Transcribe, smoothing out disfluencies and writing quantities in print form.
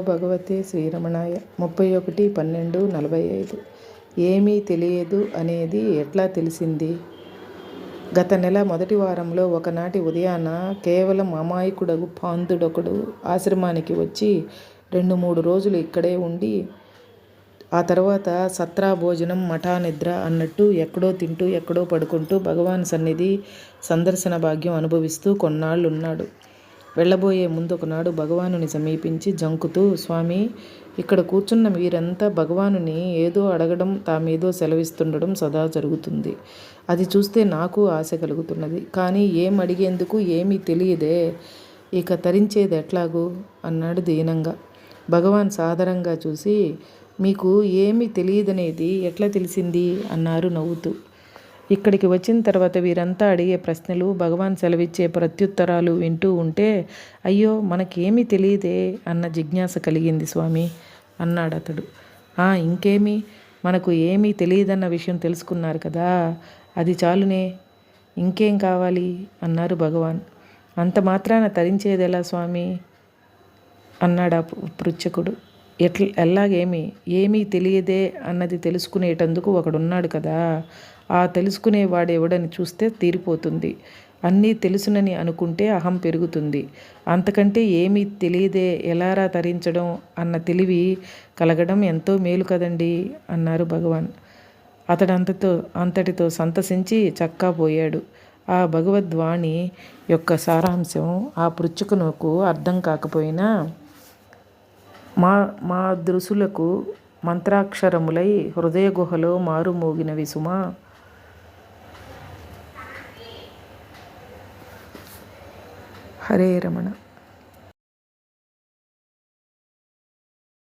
భగవతే శ్రీరమణాయ 31/12/45 ఏమీ తెలియదు అనేది ఎట్లా తెలిసింది? గత నెల మొదటి వారంలో ఒకనాటి ఉదయాన కేవలం అమాయకుడగు పాండుడొకడు ఆశ్రమానికి వచ్చి 2-3 రోజులు ఇక్కడే ఉండి ఆ తర్వాత సత్రా భోజనం మఠానిద్ర అన్నట్టు ఎక్కడో తింటూ ఎక్కడో పడుకుంటూ భగవాన్ సన్నిధి సందర్శన భాగ్యం అనుభవిస్తూ కొన్నాళ్ళున్నాడు. వెళ్ళబోయే ముందు ఒకనాడు భగవానుని సమీపించి జంకుతూ, స్వామి, ఇక్కడ కూర్చున్న వీరంతా భగవానుని ఏదో అడగడం తామేదో సెలవిస్తుండడం సదా జరుగుతుంది. అది చూస్తే నాకు ఆశ కలుగుతున్నది. కానీ ఏం అడిగేందుకు ఏమీ తెలియదే, ఇక తరించేది ఎట్లాగూ అన్నాడు దీనంగా. భగవాన్ సాదరంగా చూసి, మీకు ఏమీ తెలియదనేది ఎట్లా తెలిసింది అన్నారు నవ్వుతూ. ఇక్కడికి వచ్చిన తర్వాత వీరంతా అడిగే ప్రశ్నలు, భగవాన్ సెలవిచ్చే ప్రత్యుత్తరాలు వింటూ ఉంటే అయ్యో మనకేమీ తెలియదే అన్న జిజ్ఞాస కలిగింది స్వామి అన్నాడతడు. ఇంకేమీ, మనకు ఏమీ తెలియదన్న విషయం తెలుసుకున్నారు కదా, అది చాలునే, ఇంకేం కావాలి అన్నారు భగవాన్. అంత మాత్రాన తరించేదెలా స్వామి అన్నాడా పృచ్ఛకుడు. ఎలాగేమి, ఏమీ తెలియదే అన్నది తెలుసుకునేటందుకు ఒకడున్నాడు కదా, ఆ తెలుసుకునేవాడెవడని చూస్తే తీరిపోతుంది. అన్నీ తెలుసునని అనుకుంటే అహం పెరుగుతుంది. అంతకంటే ఏమీ తెలియదే ఎలారా తరించడం అన్న తెలివి కలగడం ఎంతో మేలు కదండి అన్నారు భగవాన్. అంతటితో సంతసించి చక్కా పోయాడు. ఆ భగవద్వాణి యొక్క సారాంశం ఆ పృచ్ఛకునకు అర్థం కాకపోయినా మా దృశులకు మంత్రాక్షరములై హృదయ గుహలో మారుమోగినవి సుమా. హరే రమణ.